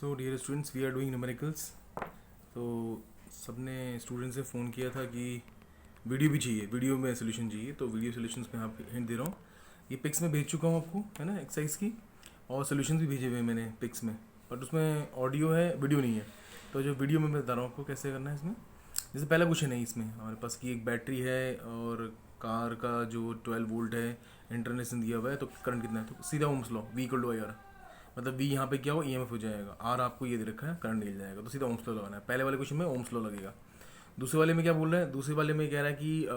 So dear students, we are doing numericals. तो सबने student से फ़ोन किया था कि वीडियो भी चाहिए, वीडियो में सोल्यूशन चाहिए। तो वीडियो सोल्यूशंस में आप हिंट दे रहा हूँ। ये पिक्स में भेज चुका हूँ आपको, है ना, एक्सरसाइज की। और सोल्यूशन भी भेजे हुए हैं मैंने पिक्स में, बट उसमें ऑडियो है, वीडियो नहीं है। तो जो वीडियो में मैं बता रहा हूँ आपको कैसे करना है इसमें। जैसे पहला क्वेश्चन है इसमें हमारे पास कि एक बैटरी है और कार का जो 12 वोल्ट है, इंटरनेशन दिया हुआ है, तो करंट कितना है। तो सीधा Ohm's law, V equal to I R. मतलब वी यहाँ पे क्या हो, ईएमएफ हो जाएगा, आर आपको ये दे रखा है, करंट निकल जाएगा। तो सीधा ओम्स लॉ लगाना है। पहले वाले क्वेश्चन में ओम्स लॉ लगेगा। दूसरे वाले में क्या बोल रहा है, दूसरे वाले में कह रहा है कि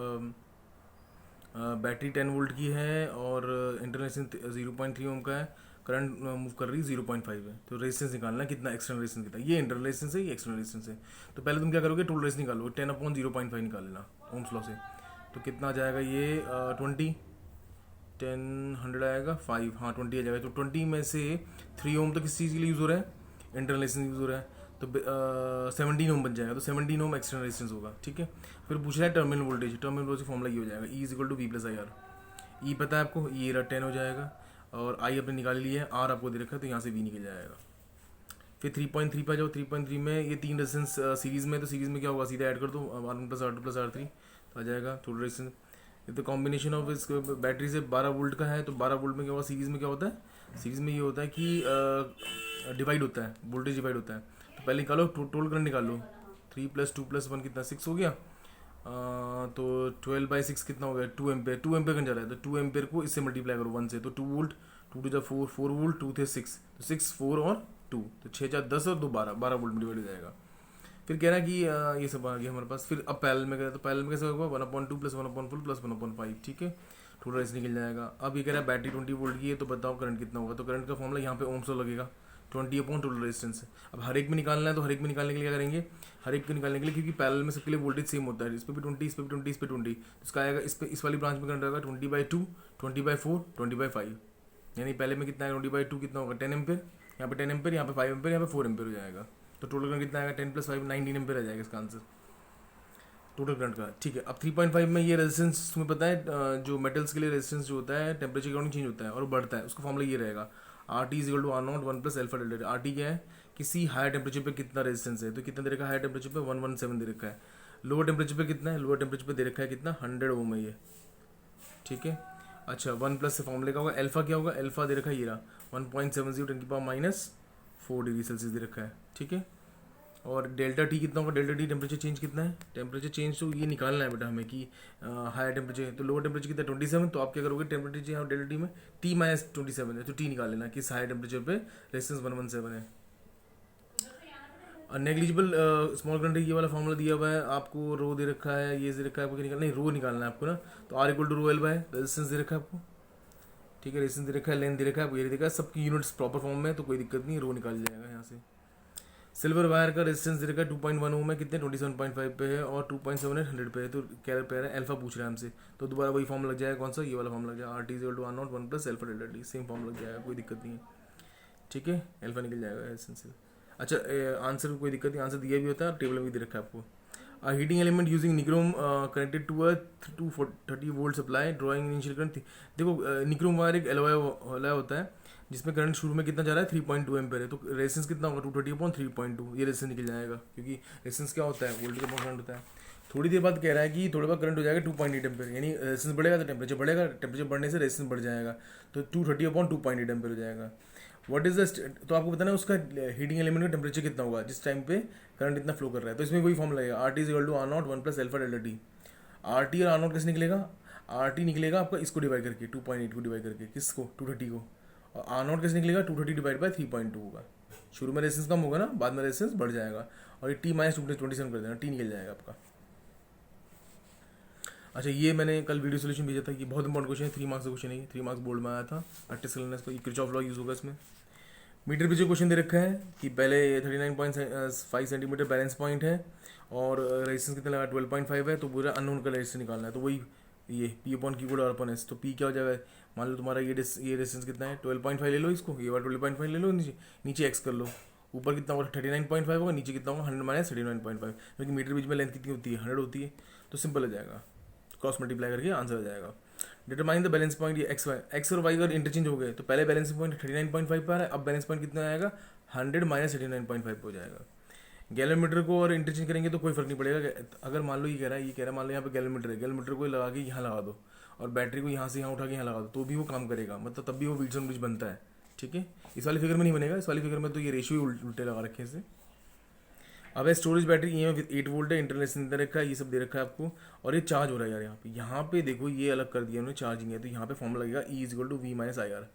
बैटरी 10 वोल्ट की है और इंटरनेशन 0.3 ओम का है, करंट मूव कर रही 0.5 है। तो रेजिस्टेंस निकालना है कितना, एक्सटर्नल रेजिस्टेंस कितना, ये इंटरनल रेजिस्टेंस है, ये एक्सटर्नल रेजिस्टेंस है। तो पहले तुम क्या करोगे, टोटल रेजिस्टेंस निकालो, 10/0.5 निकाल लेना ओम्स लॉ से। तो कितना आ जाएगा ये 20, 10 100 आएगा 5, हाँ 20 आ जाएगा। तो 20 में से 3 ओम तो किस चीज़ के लिए यूज़ हो रहा है, इंटरनल रेजिस्टेंस यूज़ हो रहा है। तो 17 ओम बन जाएगा। तो 17 ओम एक्सटर्नल रेजिस्टेंस होगा, ठीक है। फिर पूछ रहा है terminal voltage. Terminal voltage formula ये हो जाएगा, E is equal to V plus I R. E पता है आपको, ई एरा 10 हो जाएगा और आई अपने निकाल लिया है, आर आपको दे रखा है, तो यहाँ से वी निकल जाएगा। फिर 3.3 पे जाओ। 3.3 में ये 3 रेजिस्टेंस सीरीज़ में, तो सीरीज़ में क्या होगा, सीधा ऐड कर दो, R1 plus R2 plus R3 तो आ जाएगा टोटल रेजिस्टेंस। ये तो कॉम्बिनेशन ऑफ इस बैटरी से 12 वोल्ट का है। तो 12 वोल्ट में क्या होगा, सीरीज़ में क्या होता है, सीरीज़ में ये होता है कि डिवाइड होता है, वोल्टेज डिवाइड होता है। तो पहले निकालो, टोटल करंट निकाल लो। 3 + 2 + 1 कितना, 6 हो गया। तो 12/6 कितना हो गया, 2 एम्पेयर। 2 एम्पेयर करंट जा रहा है, तो 2 एम्पेयर को इससे मल्टीप्लाई करो 1 से। तो 2 वोल्ट, 2 टू 4, 4 वोल्ट, 2 थे 6, तो 6 4 और 2, तो 6 4 10 और 2 12, 12 वोल्ट में डिवाइड हो जाएगा। फिर कह रहा है कि ये सब आ गया हमारे पास। फिर अब पैरेलल में कह रहा है, तो पैरेलल में कैसे होगा, 1/2 + 1/4 + 1/5, ठीक है। टोटल रेस निकल जाएगा। अब ये कह रहा है बैटरी 20 वोल्ट की है, तो बताओ करंट कितना होगा। तो करंट का फॉर्मूला यहाँ पे ओम्स लॉ लगेगा, 20 टोटल रेजिस्टेंस। अब हर एक में निकालना है, तो हर एक में निकालने के लिए क्या करेंगे, हर एक को निकालने के लिए, क्योंकि पैरेलल में सबके लिए वोल्टेज सेम होता है, इस पर भी 20, इस पर भी 20, इस पर 20, तो इसका आएगा, इस पे इस वाली ब्रांच में करंट आएगा 20/2, 20/4, 20/5। यानी पहले में कितना है, 20/2 कितना होगा, 10 एम्पेयर, यहाँ पे 10 एम्पेयर, यहाँ पे 5 एम्पेयर, यहाँ पे 4 एम्पेयर हो जाएगा। तो टोटल करंट कितना आएगा, 10 + 5 19 एम्पेयर आ जाएगा इसका आंसर टोटल करंट का, ठीक है। अब 3.5 में ये रेजिस्टेंस तुम्हें पता है, जो मेटल्स के लिए रेजिस्टेंस जो होता है टेम्परेचर के अकॉर्डिंग चेंज होता है और बढ़ता है। उसका फॉर्मूला ये रहेगा, RT = R0 1 + alpha delta. RT क्या है, किसी हायर टेम्परेचर पे कितना रेजिस्टेंस है। तो कितना दे रखा है, हायर टेम्परेचर पे 117 दे रखा है। लोअर टेम्परेचर पे कितना है, लोअर टेम्परेचर पे दे रखा है कितना, 100 ओम है ये, ठीक है। अच्छा 1+ से फॉर्मूले का होगा, अल्फा क्या होगा, अल्फा दे रखा है ये रहा, 1.70 × 10⁻⁴ डिग्री सेल्सियस दे रखा है, ठीक है। और डेल्टा टी कितना होगा, डेल्टा टी टेम्परेचर चेंज कितना है, टेम्परेचर चेंज तो ये निकालना है बेटा हमें कि हायर टेम्परेचर, तो लोअर टेम्परेचर कितना है 27। तो आप क्या करोगे, टेम्परेचर यहाँ डेल्टा टी में T-27 है, तो टी निकाल लेना, किस हायर टेम्परेचर पे रेजिस्टेंस 117 है। और नेग्लिजिबल स्मॉल करंट ये वाला फॉर्मूला दिया हुआ है आपको, रो दे रखा है, ये दे रखा है आपको, निकालना नहीं, रो निकालना है आपको ना। तो R = ρL रेजिस्टेंस दे रखा है आपको, ठीक है। रेजिस्टेंस दे रखा है, लेंथ दे रखा है आपको, ये देखा है सबकी यूनिट्स प्रॉपर फॉर्म में, तो कोई दिक्कत नहीं, रो निकाल जाएगा यहाँ से। सिल्वर वायर का रेजिस्टेंस दे रखा है 2.1 ओम है, कितने 27.5 पे है, और 2.7 है 100 पे है। तो क्या पे है, अल्फा पूछ रहा है हमसे, तो दोबारा वही फॉर्म लग जाएगा, कौन सा, ये वाला फॉर्म लग जाएगा, RT = R0 1 + alpha delta T, same form लग जाएगा, कोई दिक्कत नहीं है, ठीक है। अल्फा निकल जाएगा रेजिस्टेंस से। अच्छा आंसर कोई दिक्कत नहीं, आंसर दिया भी होता है, टेबल में भी दे रखा है आपको। Heating element using nichrome connected to a 230 volt supply, drawing initial current. देखो निक्रोम वायर एक एलॉय होता है जिसमें करंट शुरू में कितना जा रहा है, 3.2 एम्पेयर है। तो रेजिस्टेंस कितना होगा, 230/3.2, ये रेजिस्टेंस निकल जाएगा, क्योंकि रेजिस्टेंस क्या होता है, वोल्टेज का करंट होता है। थोड़ी देर बाद कह रहा है कि थोड़ी बार करंट हो जाएगा 2.8 एम्पेयर, यानी रेजिस्टेंस बढ़ेगा तो टेम्परेचर बढ़ेगा, टेम्परेचर बढ़ने से रेजिस्टेंस बढ़ जाएगा, तो 230/2.8 एम्पेयर हो जाएगा। व्हाट इज द, तो आपको बताना है उसका हीटिंग एलिमेंट का टेम्परेचर कितना होगा जिस टाइम पे करंट इतना फ्लो कर रहा है। तो इसमें वही फॉर्मूला है, RT = R0 1 + alpha delta T. RT और R0 कैसे निकलेगा, RT निकलेगा आपका इसको डिवाइड करके, 2.8 को डिवाइड करके, किसको, 230 को। और R0 कैसे निकलेगा, 230/3.2 होगा। शुरू में रेजिस्टेंस कम होगा ना, बाद में रेजिस्टेंस बढ़ जाएगा, और ये T-27 कर देना, टी निकल जाएगा आपका। अच्छा ये मैंने कल वीडियो सोल्यूशन भेजा था, कि बहुत इंपॉर्टेंट क्वेश्चन है, 3 मार्क्स का क्वेश्चन है, 3 मार्क्स बोर्ड में आया था, प्रैक्टिस कर लेना इसको, किरचॉफ लॉ यूज़ होगा इसमें। मीटर पीछे क्वेश्चन दे रखा है कि पहले 39.5 सेंटीमीटर बैलेंस पॉइंट है, और रेजिस्टेंस कितना लगा 12.5 है, तो पूरा अननोन का रेजिस्टेंस निकालना है। तो वही ये P/Q = R/S, तो P क्या हो जाएगा, मान लो तुम्हारा ये रेजिस्टेंस कितना है 12.5 ले लो, इसको ये वाला 12.5 ले लो, नीचे नीचे x कर लो, ऊपर कितना होगा 39.5 होगा, नीचे कितना होगा 100 - 39.5, क्योंकि मीटर बीच में लेंथ कितनी होती है 100 होती है, तो सिंपल हो जाएगा, क्रॉस मल्टीप्लाई करके आंसर आ जाएगा। डिटरमाइन द बैलेंस पॉइंट, ये एक्स और वाई अगर इंटरचेंज हो गए, तो पहले बैलेंसिंग पॉइंट 39.5 पर है, अब बैलेंस पॉइंट कितना आएगा 100 माइनस 89.5 हो जाएगा। गैलोमीटर को और इंटरचेंज करेंगे तो कोई फर्क नहीं पड़ेगा। अगर मान लो ये कह रहा है मान लो यहाँ पे गैलोमीटर है, गैलोमीटर को लगा के यहाँ लगा दो और बैटरी को यहाँ से यहाँ उठा के यहाँ लगा दो तो भी वो काम करेगा, मतलब तब भी वो व्हीटस्टोन ब्रिज बनता है। ठीक है, इस वाली फिगर में नहीं बनेगा, इस वाली फिगर में तो ये रेशियो उल्टे लगा रखे हैं इसे। अब है स्टोरेज बैटरी, ये 8 वोल्ट है, इंटरनेशनल दे रखा है, ये सब दे रखा है आपको। और ये चार्ज हो रहा है यार यहाँ पे देखो, ये अलग कर दिया उन्होंने, चार्जिंग है तो यहाँ पे फॉर्मूला लगेगा E equal to V minus I R.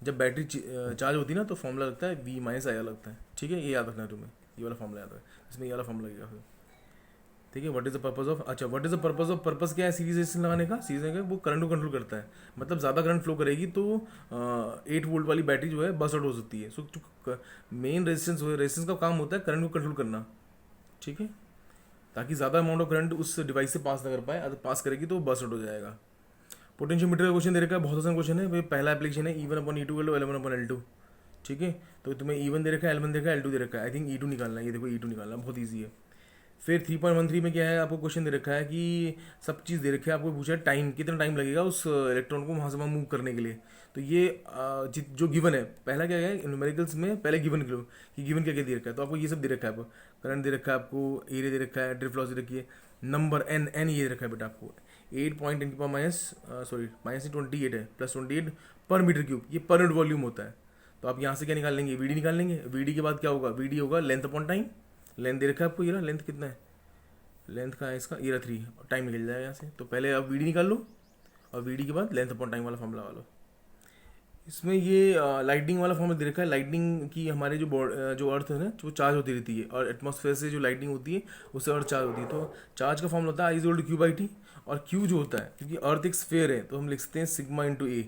जब बैटरी चार्ज होती है ना तो फॉर्मूला लगता है V माइनस आई आर लगता है। ठीक है, ये याद रखना है तुम्हें, ये वाला फॉर्मूला याद है, इसमें ये वाला फॉर्मूला लगेगा फिर। ठीक है, what is the purpose of, अच्छा what is the purpose of, purpose क्या है सीरीज रेजिस्टेंस लगाने का? सीरीज का वो करंट को कंट्रोल करता है, मतलब ज़्यादा करंट फ्लो करेगी तो 8 वोल्ट वाली बैटरी जो है बस्ट आउट हो सकती है। सो मेन रेजिस्टेंस का काम होता है करंट को कंट्रोल करना। ठीक है, ताकि ज़्यादा अमाउंट ऑफ करंट उस डिवाइस से पास ना कर पाए, अगर पास करेगी तो बस्ट आउट हो जाएगा। पोटेंशियोमीटर का क्वेश्चन दे रखा है, बहुत आसान क्वेश्चन है भाई। पहला एप्लीकेशन है E1 upon E2 L1 upon L2। ठीक है, तो तुम्हें E1 दे रखा है, L1 दे रखा है, L2 दे रखा है, आई थिंक E2 निकालना है। ये देखो E2 निकालना बहुत ईजी है। फिर 3.13 में क्या है, आपको क्वेश्चन दे रखा है कि सब चीज़ दे रखी है, आपको पूछा है टाइम, कितना टाइम लगेगा उस इलेक्ट्रॉन को वहाँ से वहाँ मूव करने के लिए। तो ये जो गिवन है, पहला क्या है न्यूमेरिकल्स में, पहले गिवन लो कि गिवन क्या क्या दे रखा है। तो आपको ये सब दे रखा है, आपको करंट दे रखा है, आपको एरिया दे रखा है, ड्रिफ्ट लॉस दे रखी है, नंबर एन ये दे रखा है बेटा आपको 8.10 माइनस सॉरी माइनस 28 है प्लस 28 पर मीटर क्यूब, ये पर यूनिट वॉल्यूम होता है। तो आप यहाँ से क्या निकाल लेंगे, वीडी निकाल लेंगे। वीडी के बाद क्या होगा, वीडी होगा लेंथ अपॉन टाइम। लेंथ दे रखा है आपको, ये लेंथ कितना है, लेंथ का है इसका, ये 3, टाइम निकल जाएगा यहाँ से। तो पहले आप वीडी निकाल लो और वीडी के बाद लेंथ अपॉन टाइम वाला फॉर्मूला लगा लो। इसमें ये लाइटनिंग वाला फॉर्मूला दे रखा है। लाइटनिंग की हमारे जो अर्थ है ना वो चार्ज होती रहती है, और एटमॉस्फेयर से जो लाइटनिंग होती है उससे अर्थ चार्ज होती है। तो चार्ज का फॉर्मूला होता है I = Q/T। और Q जो होता है, क्योंकि अर्थ एक स्फेयर है तो हम लिख सकते हैं सिग्मा इंटू ए।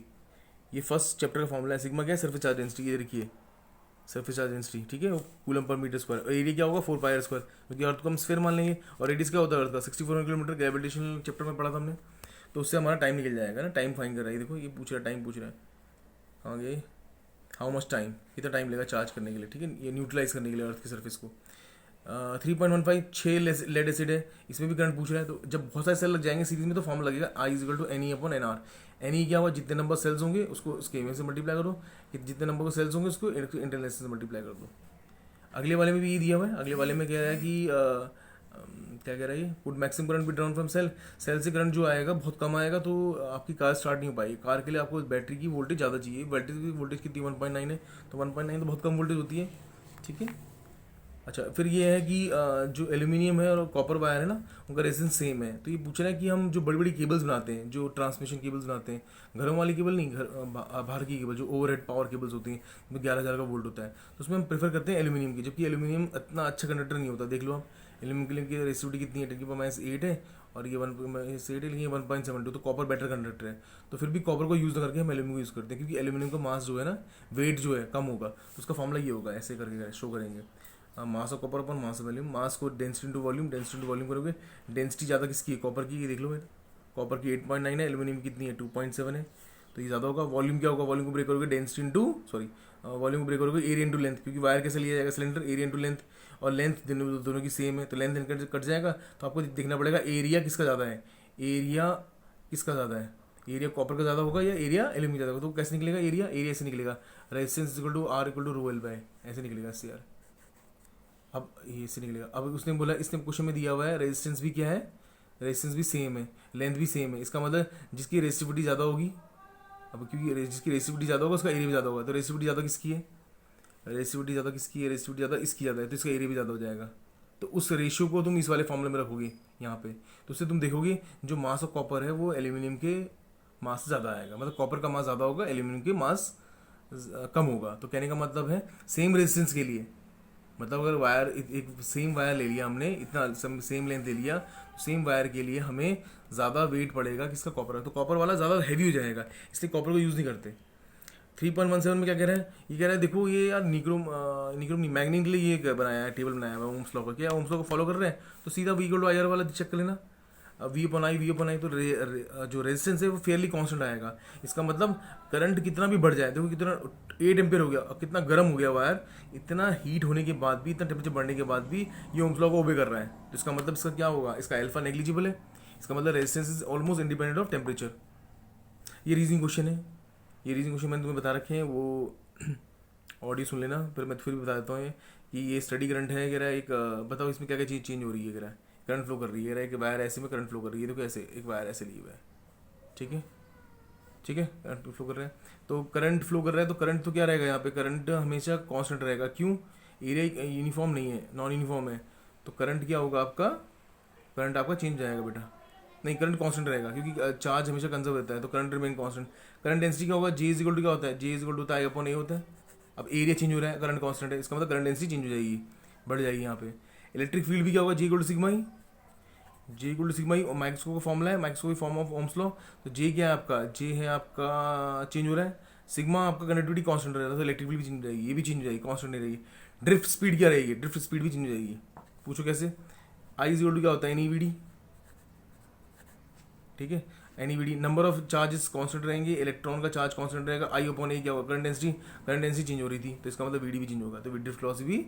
ये फर्स्ट चैप्टर का फॉर्मूला है। सिग्मा क्या है, सरफेस चार्ज डेंसिटी, ये देखिए सरफेस चार्ज डेंसिटी। ठीक है, वो कूलम पर मीटर स्क्वायर। और एरिया क्या होगा 4πr², क्योंकि अर्थ को हम स्फेयर मान लेंगे। और रेडियस क्या होता है अर्थ का 64 किलोमीटर, ग्रेविटेशनल चैप्टर में पढ़ा था हमने। तो उससे हमारा टाइम निकल जाएगा ना, टाइम फाइन कर रहा है। देखो ये पूछ रहा है, टाइम पूछ रहा है, हाँ ये हाउ मच टाइम, कितना टाइम लगेगा चार्ज करने के लिए। ठीक है, ये न्यूट्रलाइज करने के लिए अर्थ की सरफेस को। 3.15 6 लेड एसिड है, इसमें भी करंट पूछ रहा है। तो जब बहुत सारे सेल लग जाएंगे सीरीज में तो फॉर्म लगेगा I = NE/NR। NE क्या हुआ, जितने नंबर सेल्स होंगे उसको उसके में से मल्टीप्लाई करो, जितने नंबर को सेल्स होंगे उसको इंटरनल से मल्टीप्लाई कर दो। अगले वाले में भी ये दिया हुआ है। अगले वाले में क्या है कि क्या कह रहा है, would maximum current be drawn from cell. Cell से करंट जो आएगा बहुत कम आएगा तो आपकी कार स्टार्ट नहीं हो पाएगी। कार के लिए आपको बैटरी की वोल्टेज ज़्यादा चाहिए। बैटरी की वोल्टेज कितनी 1.9 है, तो 1.9 तो बहुत कम वोल्टेज होती है। ठीक है, अच्छा फिर ये है कि जो एल्यूमिनियम है और कॉपर वायर है ना, उनका रेजिस्टेंस सेम है। तो ये पूछ रहा है कि हम जो बड़ी बड़ी केबल्स बनाते हैं, जो ट्रांसमिशन केबल्स बनाते हैं, घरों वाली केबल नहीं, बाहर की केबल जो ओवरहेड पावर केबल्स होती हैं, उसमें 11,000 का वोल्ट होता है, तो उसमें हम प्रेफर करते हैं एल्यूमिनियम की। जबकि एल्यूमिनियम इतना अच्छा कंडक्टर नहीं होता। देख लो आप, एल्यूमिनियम की रेसिस्टिविटी कितनी है, 10⁻8 है, और ये 1.8 है, लेकिन ये 1.72, तो कॉपर बेटर कंडक्टर है। तो फिर भी कॉपर को यूज़ करके हम एल्यूमिनियम को यूज़ करते हैं, क्योंकि एल्यूमिनियम का मास जो है ना, वेट जो है कम होगा। तो उसका फॉर्मूला ये होगा, ऐसे करके शो करेंगे, mass of copper upon mass of volume. Mass को density into volume, density into volume करोगे। डेंसिटी ज़्यादा किसकी है, कॉपर की, ये देख लो बेटा, कॉपर की 8.9 है, एल्यूमिनियम कितनी है 2.7 है, तो ये ज़्यादा होगा। वॉल्यूम क्या होगा, वॉल्यूम को ब्रेक करोगे डेंसिटी इंटू वॉल्यूम को ब्रेक करोगे एरिया इंटू लेंथ, क्योंकि वायर कैसे लिया जाएगा सिलेंडर, एरिया इंटू लेंथ, और लेंथ दोनों की सेम है, तो लेंथ कट जाएगा। तो आपको देखना पड़ेगा एरिया किसका ज़्यादा है, एरिया किसका ज़्यादा है, एरिया कॉपर का ज़्यादा होगा या एरिया एल्यूमिनियम ज़्यादा होगा। तो कैसे निकलेगा एरिया, एरिया ऐसे निकलेगा, रेजिस्टेंस = R = ρL/, ऐसे निकलेगा इससे यार। अब ये इससे निकलेगा। अब उसने बोला, इसने क्वेश्चन में दिया हुआ है रेजिस्टेंस भी क्या है, रेजिस्टेंस भी सेम है, लेंथ भी सेम है। इसका मतलब जिसकी रेजिस्टिविटी ज़्यादा होगी, अब क्योंकि जिसकी रेजिस्टिविटी ज़्यादा होगा उसका एरिया भी ज़्यादा होगा। तो रेजिस्टिविटी ज़्यादा किसकी है, रेजिस्टिविटी ज़्यादा किसकी है, रेजिस्टिविटी ज़्यादा इसकी ज़्यादा है, तो इसका एरिया भी ज़्यादा हो जाएगा। तो उस रेशियो को तुम इस वाले फॉर्मूले में रखोगे यहाँ पे, तो उससे तुम देखोगे जो मास ऑफ कॉपर है वो एल्यूमिनियम के मास से ज़्यादा आएगा। मतलब कॉपर का मास ज़्यादा होगा, एल्यूमिनियम के मास कम होगा। तो कहने का मतलब है सेम रेजिस्टेंस के लिए, मतलब अगर वायर एक सेम वायर ले लिया हमने, इतना सेम लेंथ ले लिया, सेम वायर के लिए हमें ज़्यादा वेट पड़ेगा किसका, कॉपर है। तो कॉपर वाला ज़्यादा हैवी हो जाएगा, इसलिए कॉपर को यूज़ नहीं करते। 3.17 में क्या कह रहा है, ये कह रहा है देखो ये यार निक्रोम नहीं मैग्नीट के लिए ये बनाया है, टेबल बनाया हुआ है ओम्स लॉ का। क्या ओम्स लॉ को फॉलो कर रहे हैं, तो सीधा V = IR वाला चेक कर लेना। V/I तो जो रेजिस्टेंस है वो फेयरली कांस्टेंट आएगा। इसका मतलब करंट कितना भी बढ़ जाए, देखो कितना 8 एम्पियर हो गया, और कितना गर्म हो गया वायर, इतना हीट होने के बाद भी, इतना टेम्परेचर बढ़ने के बाद भी ये ओम्स लॉ को ओबे कर रहा है। तो इसका मतलब इसका क्या होगा, इसका अल्फा नेग्लिजिबल है। इसका मतलब resistance is almost independent of temperature. ये रीजनिंग क्वेश्चन है, ये रीजनिंग क्वेश्चन मैंने तुम्हें बता रखे हैं, वो ऑडियो सुन लेना, फिर मैं फिर भी बता देता हूँ ये कि ये स्टडी करंट है। कह रहा है एक बताओ इसमें क्या क्या चीज़ चेंज हो रही है। कह रहा है करंट फ्लो कर रही है, कह रहा है कि वायर ऐसे में करंट फ्लो कर रही है, देखो ऐसे एक वायर ऐसे ली हुआ है, ठीक है, ठीक है, करंट फ्लो कर रहा है। तो करंट फ्लो कर रहा है तो करंट तो क्या रहेगा यहाँ पे, करंट हमेशा कांस्टेंट रहेगा। क्यों? एरिया यूनिफॉर्म नहीं है, नॉन यूनिफॉर्म है, तो करंट क्या होगा आपका, करंट आपका चेंज जाएगा बेटा। नहीं, करंट कांस्टेंट रहेगा क्योंकि चार्ज हमेशा कंजर्व रहता है, तो current remain constant. Current density क्या होगा, जे इज इक्वल टू क्या होता है, J is equal to I upon A होता है। अब एरिया चेंज हो रहा है, करंट कांस्टेंट है, इसका मतलब करंट डेंसिटी चेंज हो जाएगी, बढ़ जाएगी यहाँ पे। इलेक्ट्रिक फील्ड भी क्या होगा, J equal to sigma E, J equal to sigma E, और माइक्रो का फॉर्मूला है, माइक्रो की फॉर्म ऑफ ओम्स लॉ। तो जे क्या है आपका, जे है आपका चेंज हो रहा है, सिग्मा आपका कंडक्टिविटी कांस्टेंट रहेगा, तो इलेक्ट्रिक फील्ड भी चेंज हो जाएगी, ये भी चेंज हो जाएगी, कांस्टेंट नहीं रहेगी। ड्रिफ्ट स्पीड क्या रहेगी, ड्रिफ्ट स्पीड भी चेंज हो जाएगी। पूछो कैसे, आई इज इक्वल टू क्या होता है, एन ई वी डी, ठीक है, एनईवीडी। नंबर ऑफ चार्जेस कांस्टेंट रहेंगे, इलेक्ट्रॉन का चार्ज कांस्टेंट रहेगा, आई अपॉन ए क्या होगा, current density, current density change हो रही थी, तो इसका मतलब वीडी भी चेंज होगा, तो ड्रिफ्ट लॉ से भी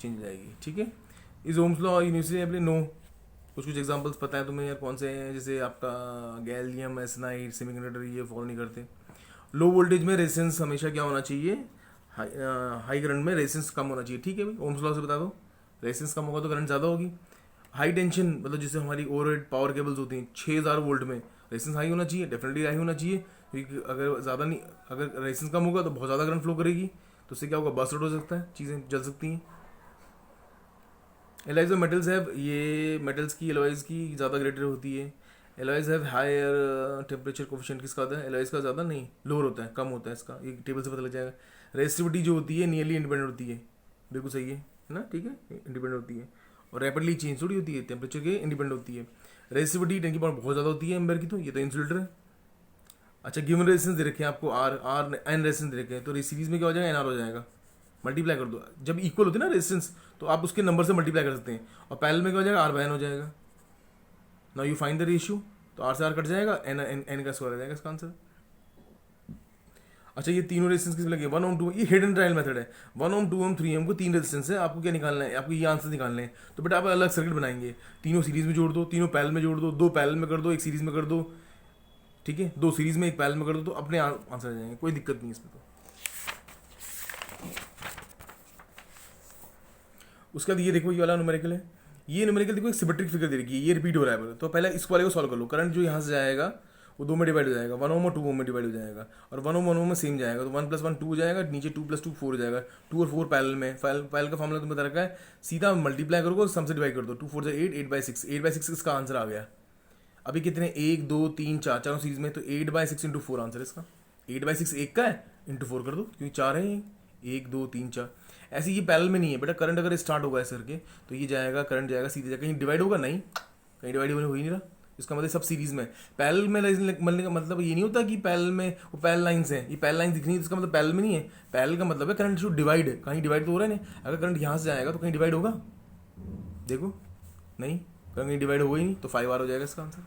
चेंज हो जाएगी, ठीक है। इस ओम्स लॉ यूनिवर्सिटी अपने नो, कुछ कुछ एग्जांपल्स पता है तुम्हें यार कौन से हैं, जैसे आपका गैलियम एसनाइड, सेमीकंडक्टर, ये फॉलो नहीं करते। लो वोल्टेज में रेजिस्टेंस हमेशा क्या होना चाहिए, हाई करंट में रेजिस्टेंस कम होना चाहिए, ठीक है भाई, ओम्स लॉ से बता दो, रेजिस्टेंस कम होगा तो करंट ज़्यादा होगी। हाई टेंशन मतलब जैसे हमारी ओवरहेड पावर केबल्स होती हैं 6000 वोल्ट में, रेजिस्टेंस हाई होना चाहिए, डेफिनेटली हाई होना चाहिए, क्योंकि अगर ज़्यादा नहीं, अगर रेजिस्टेंस कम होगा तो बहुत ज़्यादा करंट फ्लो करेगी, तो उससे क्या होगा, बस्ट आउट हो सकता है, चीज़ें जल सकती हैं। एलॉयज ऑफ मेटल्स है, ये मेटल्स की एलॉयज की ज़्यादा ग्रेटर होती है। Alloys have higher temperature coefficient, किसका होता है, एलॉयज का ज़्यादा नहीं, लोअर होता है, कम होता है इसका, ये टेबल से पता लग जाएगा। रेसिस्टिविटी जो होती है नियरली इंडिपेंडेंट होती है, बिल्कुल सही है ना, ठीक है, इंडिपेंडेंट होती है, और रैपिडली चेंज थोड़ी होती है, टेम्परेचर के इंडिपेंडेंट होती है। रेसिस्टिविटी 10 की पावर बहुत ज़्यादा होती है एम्बर की, तो ये तो इंसुलेटर है। अच्छा, गिवन रेजिस्टेंस दे रखे हैं आपको, आर एन रेजिस्टेंस दे रखे हैं, तो सीरीज में क्या हो जाएगा, एनआर हो जाएगा, मल्टीप्लाई कर दो, जब इक्वल होती है ना रेजिस्टेंस तो आप उसके नंबर से मल्टीप्लाई कर सकते हैं, और पैरेलल में क्या हो जाएगा, आर बाय एन हो जाएगा। Now you find the ratio, तो आर से आर कट जाएगा, एन एन एन का स्क्वायर आ जाएगा इसका आंसर। अच्छा, ये तीनों रेजिस्टेंस किस लगे, 1 ओम 2, ये हिडन ट्रायल मेथड है, 1 ओम 2 ओम 3 ओम को तीन रेजिस्टेंस है, आपको क्या निकालना है, आपको ये आंसर निकालने हैं, तो बेटा आप अलग सर्किट बनाएंगे, तीनों सीरीज में जोड़ दो, तीनों पैरेलल में जोड़ दो, दो पैरेलल में कर दो, एक सीरीज में कर दो, ठीक है, दो सीरीज में एक पैरेलल में कर दो, तो अपने आंसर आ जाएंगे, कोई दिक्कत नहीं इसमें। तो उसके बाद ये देखो, ये वाला न्यूमेरिकल है, ये न्यूमेरिकल देखो एक सिमेट्रिक फिगर दे रखी है, ये रिपीट हो रहा है, तो पहले इस वाले को सॉल्व कर लो। करंट जो यहाँ से जाएगा वो 2 में डिवाइड हो जाएगा, 1 ओम और 2 ओम में डिवाइड हो जाएगा, और 1 ओम में सेम जाएगा, तो 1 + 1 2 हो जाएगा, नीचे 2 + 2 4 हो जाएगा, 2 और 4 पैरेलल में, पैरेलल का फॉर्मूला तुम्हें बता रखा है, सीधा मल्टीप्लाई करो, सम से डिवाइड कर दो, 2 4 8, 8/6, 8/6 इसका आंसर आ गया। अभी कितने, 1 2 3 4, चारों सीरीज में, तो 8/6 × 4 आंसर इसका, 8/6 एक का है, इंटू 4 कर दो, क्योंकि 4 है, 1 2 3 4। ऐसे ये पैरेलल में नहीं है बेटा, करंट अगर स्टार्ट होगा ऐसे करके तो ये जाएगा, करंट जाएगा सीधे जाएगा, कहीं डिवाइड होगा नहीं, कहीं डिवाइड हो ही नहीं रहा, इसका मतलब सब सीरीज में। पैरेलल में मिलने का मतलब ये नहीं होता कि पैरेलल में वो पैरेलल लाइंस हैं, ये पैरेलल लाइन दिख रही है, इसका मतलब पैरेलल में नहीं है, पैरेलल का मतलब है करंट जो डिवाइड है, कहीं डिवाइड तो हो रहा है नहीं, अगर करंट यहाँ से जाएगा तो कहीं डिवाइड होगा, देखो नहीं, कहीं डिवाइड होगा ही नहीं, तो 5R हो जाएगा इसका आंसर।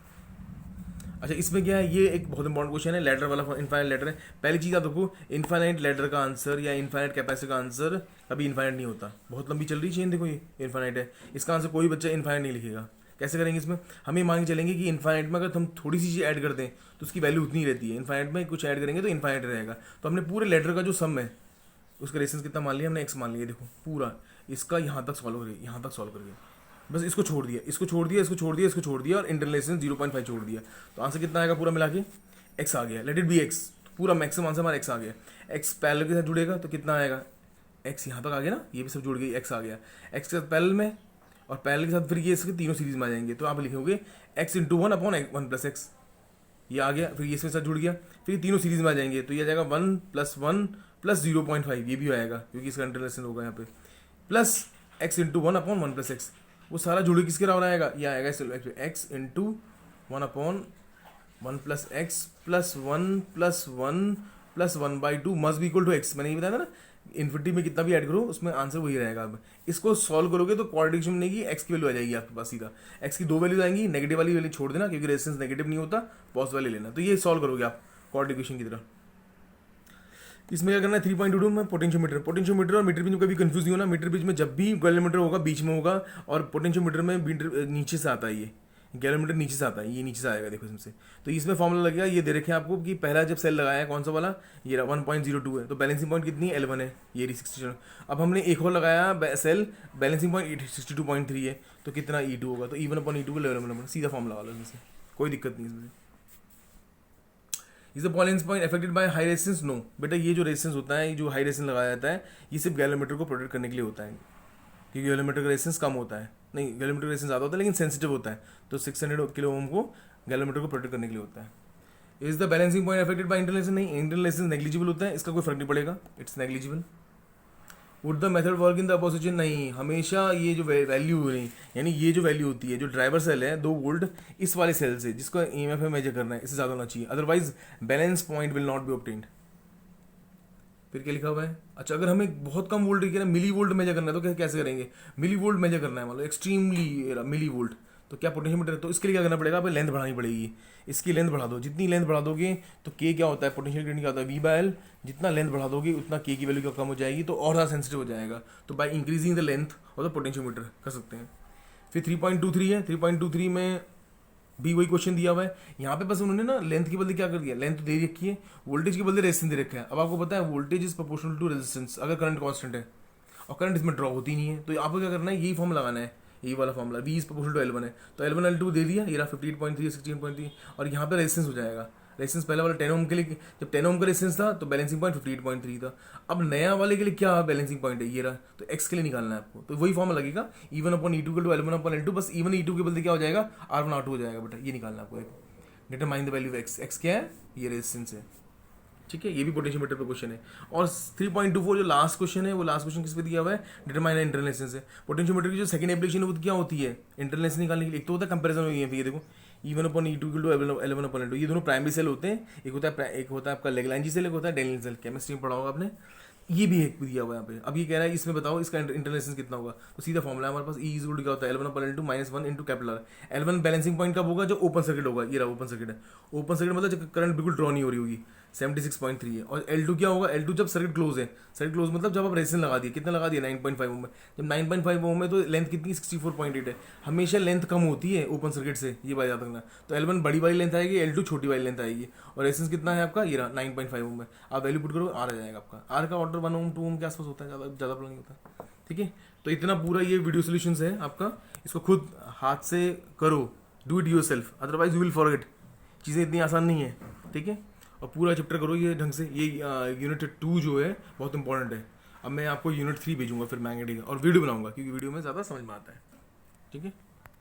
अच्छा, इसमें क्या है, ये एक बहुत इंपॉर्टेंट क्वेश्चन है, लेटर वाला, इनफाइनाइट लेटर है। पहली चीज़ आप देखो, इनफाइनाइट लेटर का आंसर या इनफाइनाइट कैपेसिटी का आंसर कभी इनफाइनाइट नहीं होता, बहुत लंबी चल रही चेन, देखो ये इनफाइनाइट है, इसका आंसर कोई बच्चा इनफाइनाइट नहीं लिखेगा। कैसे करेंगे इसमें, हमें मान के चलेंगे कि इनफाइनाइट में अगर हम थोड़ी सी चीज़ ऐड कर दें तो उसकी वैल्यू उतनी रहती है, इनफाइनाइट में कुछ ऐड करेंगे तो इनफाइनाइट रहेगा। तो हमने पूरे लेटर का जो सम है उसका रेजिस्टेंस कितना मान लिया हमने, x मान लिया, देखो पूरा इसका यहाँ तक सॉल्व करिए, यहाँ तक सॉल्व करिए, बस इसको छोड़ दिया, इसको छोड़ दिया, इसको छोड़ दिया, इसको छोड़ दिया, और इंटरनल रेजिस्टेंस 0.5 छोड़ दिया, तो आंसर कितना आएगा पूरा मिला के, x आ गया, लेट इट बी x, पूरा मैक्सिमम आंसर हमारा x आ गया। x पैरेलल के साथ जुड़ेगा तो कितना आएगा, x यहाँ तक आ गया ना, ये भी सब जुड़ गई, x आ गया, x के साथ पैरेलल में, और पैरेलल के साथ फिर ये इसके तीनों सीरीज में आ जाएंगे, तो आप लिखोगे x × 1/1 + x, ये आ गया, फिर ये इसके साथ जुड़ गया, फिर तीनों सीरीज में आ जाएंगे, तो ये आ जाएगा 1 + 1 + 0.5, ये भी आएगा क्योंकि इसका इंटरनल रेजिस्टेंस होगा यहाँ पे, प्लस x × 1/1 + x, वो सारा जुड़े किसके बराबर आएगा, ये आएगा x × 1/1 + x + 1 + 1 + 1/2 must be equal to x, मैंने ये बताया था ना, इन्फिनिटी में कितना भी ऐड करो उसमें आंसर वही रहेगा। अब इसको सॉल्व करोगे तो क्वाड्रेटिक बनेगी, x की वैल्यू आ जाएगी आपके पास सीधा, x की 2 वैल्यू आएंगी, नेगेटिव वाली वैल्यू छोड़ देना क्योंकि रेजिस्टेंस नेगेटिव नहीं होता, पॉजिटिव वाली लेना, तो ये सॉल्व करोगे आप क्वाड्रेटिक की तरह। इसमें क्या करना है, 3.22 में पोटेंशियोमीटर और मीटर बीच में कभी कंफ्यूज नहीं होना, मीटर बीच में जब भी गैल्वेनोमीटर होगा बीच में होगा, और पोटेंशियोमीटर में मीटर नीचे से आता है, ये गैलोमीटर नीचे से आता है, ये नीचे से आएगा, देखो इसमें से। तो इसमें फॉर्मूला लगेगा, ये दे रखे हैं आपको कि पहला जब सेल लगाया है कौन सा वाला, ये 1.02 है, तो बैलेंसिंग पॉइंट कितनी है, L1 है, ये रही 67। अब हमने एक और लगाया सेल, बैलेंसिंग पॉइंट 62.3 है, तो कितना E2 होगा, तो E1/E2 का लेवल नंबर, सीधा फॉर्मूला लगा लो इसमें से, कोई दिक्कत नहीं इसमें। Is the balance point affected by high resistance? No बेटा, ये जो रेजिस्टेंस होता है, ये जो हाई रेजिस्टेंस लगाया जाता है, ये सिर्फ गैलोमीटर को प्रोटेक्ट करने के लिए होता है, क्योंकि गैलोमीटर का रेजिस्टेंस कम होता है, नहीं गैलोमीटर का रेजिस्टेंस ज़्यादा होता है लेकिन सेंसिटिव होता है, तो 600 किलो ओम को गैलोमीटर को प्रोटेक्ट करने के लिए होता है। Is the balancing point affected by internal resistance? नहीं, इंटरनल रेजिस्टेंस नेग्लिजिबल होता है, इसका कोई फर्क नहीं पड़ेगा, it's negligible. Would the method work in the opposition? नहीं, हमेशा ये जो वैल्यू नहीं, यानी ये जो वैल्यू होती है, जो ड्राइवर सेल है 2 वोल्ट इस वाले सेल से जिसको EMF मेजर करना है, इससे ज़्यादा होना चाहिए, otherwise balance point will not be obtained. फिर क्या लिखा हुआ है, अच्छा अगर हमें बहुत कम वोल्टेज की मिली वोल्ट मेजर करना है तो कैसे करेंगे, मिली वोल्ट मेजर करना है, मान लो एक्सट्रीमली मिली वोल्ट, तो क्या पोटेंशियोमीटर है, तो इसके लिए क्या करना पड़ेगा, आप लेंथ बढ़ानी पड़ेगी, इसकी लेंथ बढ़ा दो, जितनी लेंथ बढ़ा दोगे तो के क्या होता है, पोटेंशियल ग्रेडियंट क्या होता है, V/L, जितना लेंथ बढ़ा दोगे उतना के की वैल्यू कम हो जाएगी, तो और ज़्यादा सेंसिटिव हो जाएगा, तो बाय इंक्रीजिंग द लेंथ और द पोटेंशियोमीटर कर सकते हैं। फिर 3.23 है, 3.23 में भी वही क्वेश्चन दिया हुआ है, यहाँ पे बस उन्होंने ना लेंथ के बदले क्या कर दिया, लेंथ तो दे रखी है, वोल्टेज के बदले रेजिस्टेंस दे रखा है। अब आपको पता है voltage is proportional to resistance, अगर करंट कांस्टेंट है और करंट इसमें ड्रॉ होती नहीं है, तो आपको क्या करना है, यही फॉर्म लगाना है, यही वाला formula, V is proportional to L1 है, तो L1 L2 दे दिया, ये रहा 58.3 16.3, और यहाँ पे रेजिस्टेंस हो जाएगा, रेजिस्टेंस पहले वाला 10 ओम के लिए, जब 10 ओम का रेजिस्टेंस था तो बैलेंसिंग पॉइंट 58.3 था, अब नया वाले के लिए क्या बैलेंसिंग पॉइंट है, ये रहा, तो x के लिए निकालना है आपको, तो वही फॉर्मूला लगेगा, E1/E2 = L1/L2, बस E1/E2 के बदले क्या हो जाएगा, R1/R2 हो जाएगा बेटा, ये निकालना है आपको। Determine the value of x क्या है, ये रेजिस्टेंस है, ठीक है, ये भी पोटेंशियोमीटर पे क्वेश्चन है। और 3.24 जो लास्ट क्वेश्चन है, वो लास्ट क्वेश्चन किस पे दिया हुआ है, डिटरमाइन इंटरनल रेजिस्टेंस है। पोटेंशियोमीटर की जो सेकंड एप्लीकेशन है वो क्या होती है, इंटरनल रेजिस्टेंस निकालने के लिए। एक तो होता है कंपैरिजन में, ये देखो E1/E2 = L1/L2, ये दोनों प्राइमरी सेल होते हैं, एक होता है आपका लैग्रैंजी सेल, एक होता है डेल्टन सेल, केमिस्ट्री में पढ़ा होगा आपने, ये भी एक दिया हुआ है यहाँ पे। अब ये कह रहा है इसमें बताओ इसका इंटरनल रेजिस्टेंस कितना होगा, तो सीधा फॉर्मूला है हमारे पास, E = क्या होता है, L1/L2 -1 × capital R। L1 balancing point कब होगा, जो ओपन सर्किट होगा, ये रहा ओपन सर्किट है, ओपन सर्किट मतलब जब करंट बिल्कुल ड्रॉ नहीं हो रही होगी, 76.3 है। और L2 क्या होगा, L2 जब सर्किट क्लोज है, सर्किट क्लोज मतलब जब आप रेजिस्टेंस लगा दिए, कितना लगा दिया 9.5 ओम में, जब 9.5 ओम में तो लेंथ कितनी 64.8 है, हमेशा लेंथ कम होती है ओपन सर्किट से, ये बात याद रखना। तो L1 बड़ी वाली लेंथ आएगी, L2 छोटी वाली लेंथ आएगी, और रेजिस्टेंस कितना है आपका, ये रहा 9.5 ओम में, आप वैल्यू पुट करो R आ जाएगा आपका, R का ऑर्डर 1 ओम 2 ओम के आसपास होता है, ज़्यादा नहीं होता, ठीक है। तो इतना पूरा ये वीडियो सोल्यूशन है आपका, इसको खुद हाथ से करो, do it your self, otherwise you will forget, चीज़ें इतनी आसान नहीं है, ठीक है। और पूरा चैप्टर करो ये ढंग से, ये यूनिट 2 जो है बहुत इंपॉर्टेंट है। अब मैं आपको यूनिट 3 भेजूंगा फिर मैग्नेटिक, और वीडियो बनाऊंगा क्योंकि वीडियो में ज़्यादा समझ में आता है, ठीक है।